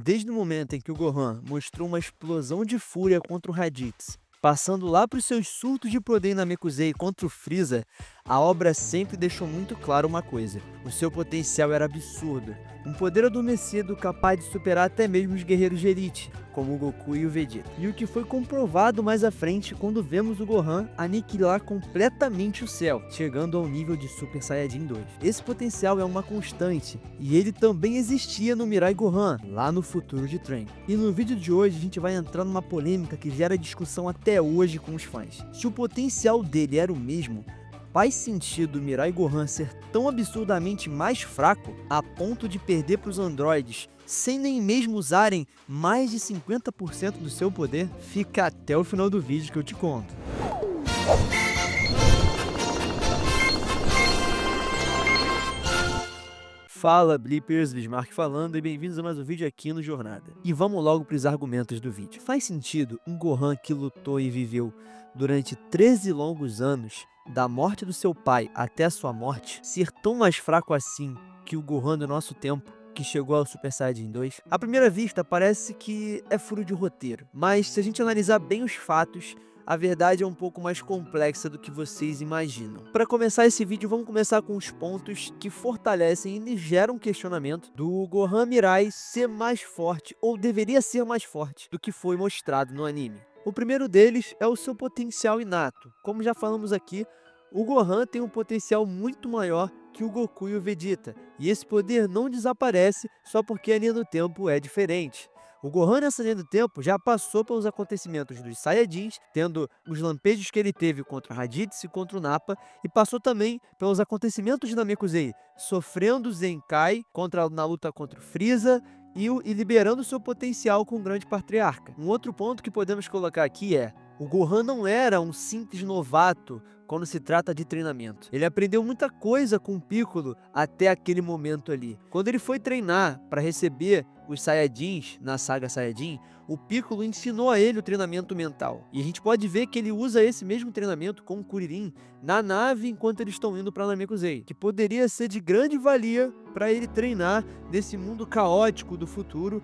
Desde o momento em que o Gohan mostrou uma explosão de fúria contra o Raditz, passando lá para os seus surtos de poder em Namekusei contra o Freeza, a obra sempre deixou muito claro uma coisa: o seu potencial era absurdo. Um poder adormecido capaz de superar até mesmo os guerreiros de elite, como o Goku e o Vegeta. E o que foi comprovado mais à frente quando vemos o Gohan aniquilar completamente o céu, chegando ao nível de Super Saiyajin 2. Esse potencial é uma constante, e ele também existia no Mirai Gohan, lá no futuro de Trunks. E no vídeo de hoje a gente vai entrar numa polêmica que gera discussão até hoje com os fãs. Se o potencial dele era o mesmo, faz sentido o Mirai Gohan ser tão absurdamente mais fraco a ponto de perder para os androides sem nem mesmo usarem mais de 50% do seu poder? Fica até o final do vídeo que eu te conto. Fala Blippers, Bismarck falando e bem-vindos a mais um vídeo aqui no Jornada. E vamos logo para os argumentos do vídeo. Faz sentido um Gohan que lutou e viveu durante 13 longos anos, da morte do seu pai até a sua morte, ser tão mais fraco assim que o Gohan do nosso tempo, que chegou ao Super Saiyajin 2? À primeira vista parece que é furo de roteiro, mas se a gente analisar bem os fatos, a verdade é um pouco mais complexa do que vocês imaginam. Para começar esse vídeo, vamos começar com os pontos que fortalecem e geram questionamento do Gohan Mirai ser mais forte, ou deveria ser mais forte, do que foi mostrado no anime. O primeiro deles é o seu potencial inato. Como já falamos aqui, o Gohan tem um potencial muito maior que o Goku e o Vegeta, e esse poder não desaparece só porque a linha do tempo é diferente. O Gohan nessa linha do tempo já passou pelos acontecimentos dos Saiyajins, tendo os lampejos que ele teve contra o Raditz e contra o Nappa, e passou também pelos acontecimentos de Namekusei, sofrendo Zenkai na luta contra o Freeza e liberando seu potencial com o Grande Patriarca. Um outro ponto que podemos colocar aqui é: o Gohan não era um simples novato quando se trata de treinamento. Ele aprendeu muita coisa com o Piccolo até aquele momento ali. Quando ele foi treinar para receber os Saiyajins na saga Saiyajin, o Piccolo ensinou a ele o treinamento mental. E a gente pode ver que ele usa esse mesmo treinamento com o Kuririn na nave enquanto eles estão indo para Namekusei, que poderia ser de grande valia para ele treinar nesse mundo caótico do futuro,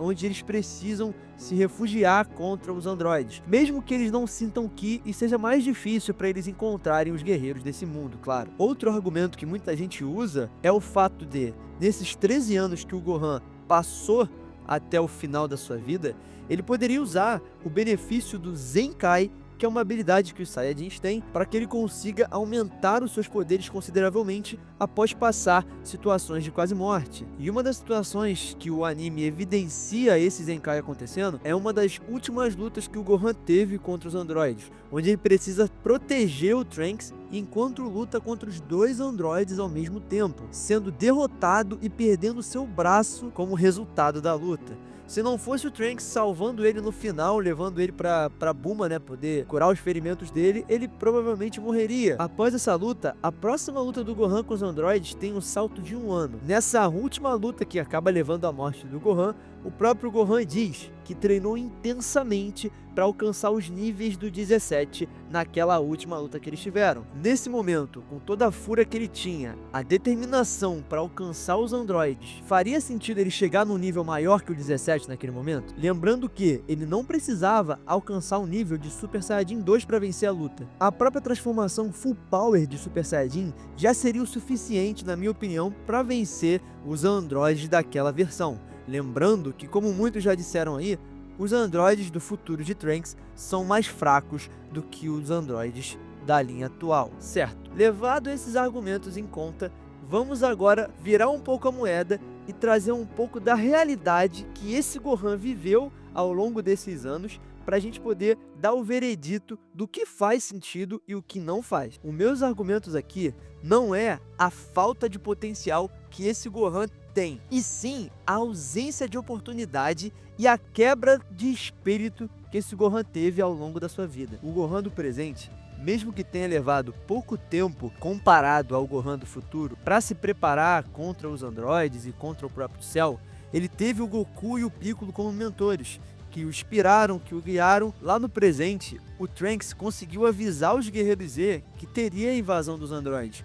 onde eles precisam se refugiar contra os androides, mesmo que eles não sintam ki e seja mais difícil para eles encontrarem os guerreiros desse mundo, claro. Outro argumento que muita gente usa é o fato de, nesses 13 anos que o Gohan passou até o final da sua vida, ele poderia usar o benefício do Zenkai, que é uma habilidade que os Saiyajins têm, para que ele consiga aumentar os seus poderes consideravelmente após passar situações de quase morte. E uma das situações que o anime evidencia esse Zenkai acontecendo é uma das últimas lutas que o Gohan teve contra os androides, onde ele precisa proteger o Trunks enquanto luta contra os dois androides ao mesmo tempo, sendo derrotado e perdendo seu braço como resultado da luta. Se não fosse o Trunks salvando ele no final, levando ele pra Bulma, né, poder curar os ferimentos dele, ele provavelmente morreria. Após essa luta, a próxima luta do Gohan com os androides tem um salto de 1 ano. Nessa última luta que acaba levando à morte do Gohan, o próprio Gohan diz que treinou intensamente para alcançar os níveis do 17 naquela última luta que eles tiveram. Nesse momento, com toda a fúria que ele tinha, a determinação para alcançar os androides, faria sentido ele chegar num nível maior que o 17 naquele momento? Lembrando que ele não precisava alcançar o nível de Super Saiyajin 2 para vencer a luta. A própria transformação Full Power de Super Saiyajin já seria o suficiente, na minha opinião, para vencer os androides daquela versão. Lembrando que, como muitos já disseram aí, os androides do futuro de Trunks são mais fracos do que os androides da linha atual, certo? Levado esses argumentos em conta, vamos agora virar um pouco a moeda e trazer um pouco da realidade que esse Gohan viveu ao longo desses anos, para a gente poder dar o veredito do que faz sentido e o que não faz. Os meus argumentos aqui não é a falta de potencial que esse Gohan tem, e sim a ausência de oportunidade e a quebra de espírito que esse Gohan teve ao longo da sua vida. O Gohan do presente, mesmo que tenha levado pouco tempo comparado ao Gohan do futuro para se preparar contra os androides e contra o próprio Cell, ele teve o Goku e o Piccolo como mentores, que o inspiraram, que o guiaram. Lá no presente, o Trunks conseguiu avisar os Guerreiros Z que teria a invasão dos androides,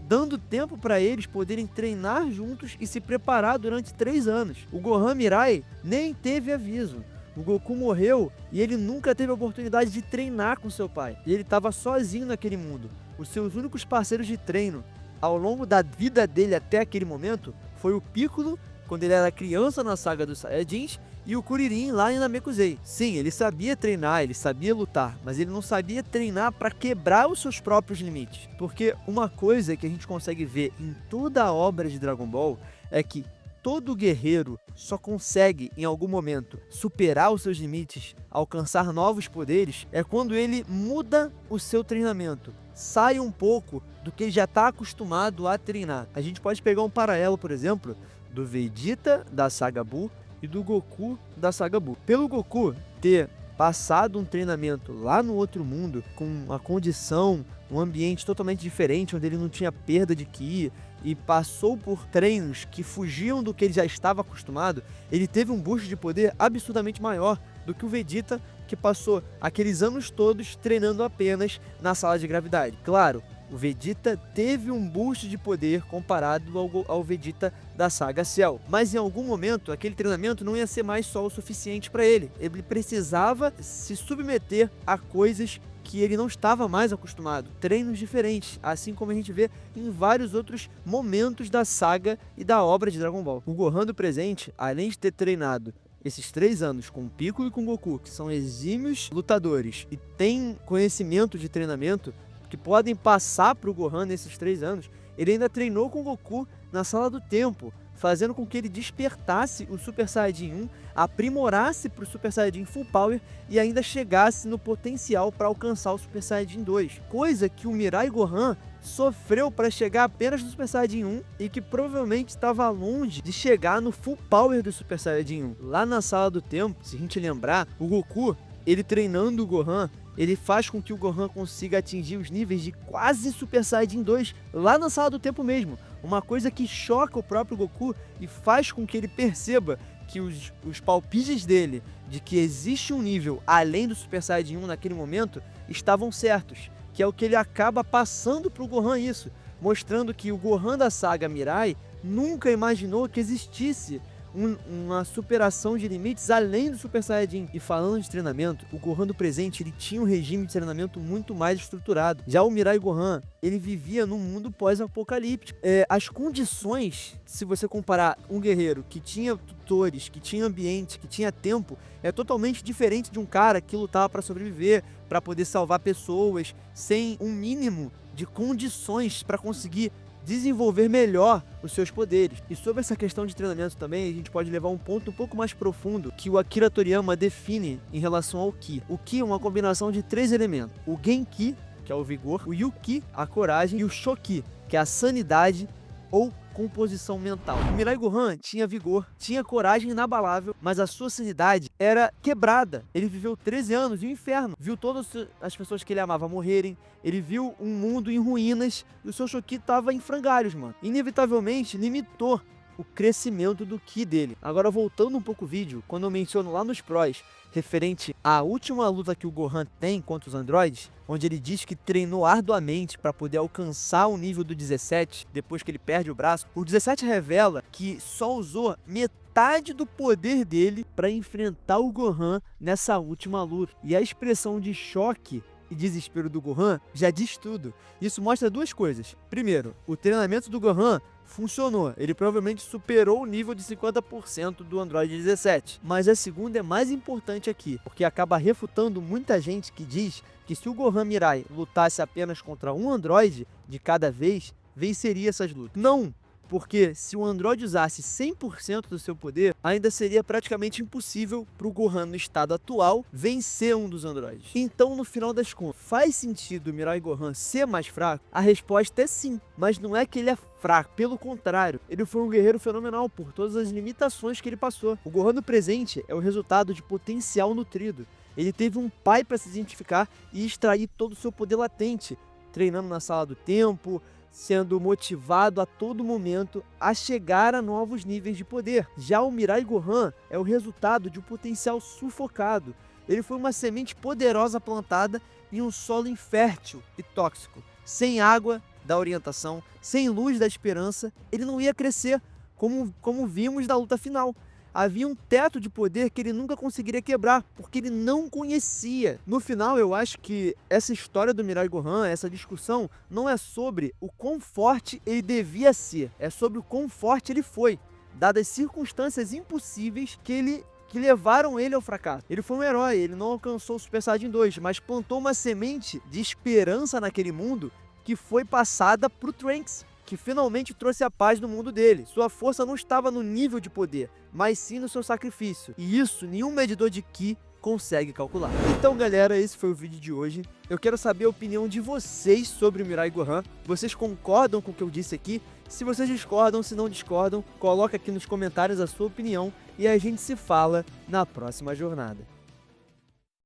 dando tempo para eles poderem treinar juntos e se preparar durante 3 anos. O Gohan Mirai nem teve aviso. O Goku morreu e ele nunca teve a oportunidade de treinar com seu pai. E ele estava sozinho naquele mundo. Os seus únicos parceiros de treino ao longo da vida dele até aquele momento foi o Piccolo, quando ele era criança na saga dos Saiyajins, e o Kuririn lá em Namekusei. Sim, ele sabia treinar, ele sabia lutar, mas ele não sabia treinar para quebrar os seus próprios limites. Porque uma coisa que a gente consegue ver em toda a obra de Dragon Ball é que todo guerreiro só consegue, em algum momento, superar os seus limites, alcançar novos poderes, é quando ele muda o seu treinamento. Sai um pouco do que ele já está acostumado a treinar. A gente pode pegar um paralelo, por exemplo, do Vegeta da saga Buu e do Goku da saga Buu. Pelo Goku ter passado um treinamento lá no outro mundo, com uma condição, um ambiente totalmente diferente, onde ele não tinha perda de Ki, e passou por treinos que fugiam do que ele já estava acostumado, ele teve um boost de poder absurdamente maior do que o Vegeta, que passou aqueles anos todos treinando apenas na sala de gravidade. Claro, o Vegeta teve um boost de poder comparado ao Vegeta da saga Cell, mas em algum momento aquele treinamento não ia ser mais só o suficiente para ele. Ele precisava se submeter a coisas que ele não estava mais acostumado, treinos diferentes, assim como a gente vê em vários outros momentos da saga e da obra de Dragon Ball. O Gohan do presente, além de ter treinado esses 3 anos com o Piccolo e com o Goku, que são exímios lutadores e têm conhecimento de treinamento que podem passar para o Gohan nesses 3 anos, ele ainda treinou com o Goku na Sala do Tempo, fazendo com que ele despertasse o Super Saiyajin 1, aprimorasse para o Super Saiyajin Full Power e ainda chegasse no potencial para alcançar o Super Saiyajin 2. Coisa que o Mirai Gohan sofreu para chegar apenas no Super Saiyajin 1 e que provavelmente estava longe de chegar no Full Power do Super Saiyajin 1. Lá na Sala do Tempo, se a gente lembrar, o Goku, ele treinando o Gohan, ele faz com que o Gohan consiga atingir os níveis de quase Super Saiyajin 2 lá na Sala do Tempo mesmo. Uma coisa que choca o próprio Goku e faz com que ele perceba que os palpites dele de que existe um nível além do Super Saiyajin 1 naquele momento estavam certos. Que é o que ele acaba passando para o Gohan isso, mostrando que o Gohan da saga Mirai nunca imaginou que existisse uma superação de limites além do Super Saiyajin. E falando de treinamento, o Gohan do presente ele tinha um regime de treinamento muito mais estruturado. Já o Mirai Gohan, ele vivia num mundo pós-apocalíptico. As condições, se você comparar um guerreiro que tinha tutores, que tinha ambiente, que tinha tempo, é totalmente diferente de um cara que lutava para sobreviver, para poder salvar pessoas, sem um mínimo de condições para conseguir desenvolver melhor os seus poderes. E sobre essa questão de treinamento também, a gente pode levar um ponto um pouco mais profundo que o Akira Toriyama define em relação ao Ki. O Ki é uma combinação de 3 elementos: o Genki, que é o vigor, o Yuki, a coragem, e o Shoki, que é a sanidade ou composição mental. O Mirai Gohan tinha vigor, tinha coragem inabalável, mas a sua sanidade era quebrada. Ele viveu 13 anos e o inferno. Viu todas as pessoas que ele amava morrerem, ele viu um mundo em ruínas e o seu Shoki estava em frangalhos, mano. Inevitavelmente limitou o crescimento do Ki dele. Agora, voltando um pouco o vídeo, quando eu menciono lá nos prós, referente à última luta que o Gohan tem contra os androides, onde ele diz que treinou arduamente para poder alcançar o nível do 17, depois que ele perde o braço, o 17 revela que só usou metade do poder dele para enfrentar o Gohan nessa última luta. E a expressão de choque e desespero do Gohan já diz tudo. Isso mostra 2 coisas. Primeiro, o treinamento do Gohan funcionou. Ele provavelmente superou o nível de 50% do Android 17. Mas a segunda é mais importante aqui, porque acaba refutando muita gente que diz que se o Gohan Mirai lutasse apenas contra um Android de cada vez, venceria essas lutas. Não! Porque se o Android usasse 100% do seu poder, ainda seria praticamente impossível para o Gohan no estado atual vencer um dos androides. Então, no final das contas, faz sentido o Mirai Gohan ser mais fraco? A resposta é sim, mas não é que ele é fraco, pelo contrário, ele foi um guerreiro fenomenal por todas as limitações que ele passou. O Gohan do presente é o resultado de potencial nutrido. Ele teve um pai para se identificar e extrair todo o seu poder latente, treinando na Sala do Tempo, sendo motivado a todo momento a chegar a novos níveis de poder. Já o Mirai Gohan é o resultado de um potencial sufocado. Ele foi uma semente poderosa plantada em um solo infértil e tóxico, sem água, da orientação, sem luz da esperança, ele não ia crescer, como vimos na luta final. Havia um teto de poder que ele nunca conseguiria quebrar, porque ele não conhecia. No final, eu acho que essa história do Mirai Gohan, essa discussão, não é sobre o quão forte ele devia ser, é sobre o quão forte ele foi, dadas circunstâncias impossíveis que levaram ele ao fracasso. Ele foi um herói, ele não alcançou o Super Saiyajin 2, mas plantou uma semente de esperança naquele mundo que foi passada pro Trunks, que finalmente trouxe a paz no mundo dele. Sua força não estava no nível de poder, mas sim no seu sacrifício. E isso nenhum medidor de Ki consegue calcular. Então galera, esse foi o vídeo de hoje. Eu quero saber a opinião de vocês sobre o Mirai Gohan. Vocês concordam com o que eu disse aqui? Se vocês discordam, se não discordam, coloca aqui nos comentários a sua opinião e a gente se fala na próxima jornada.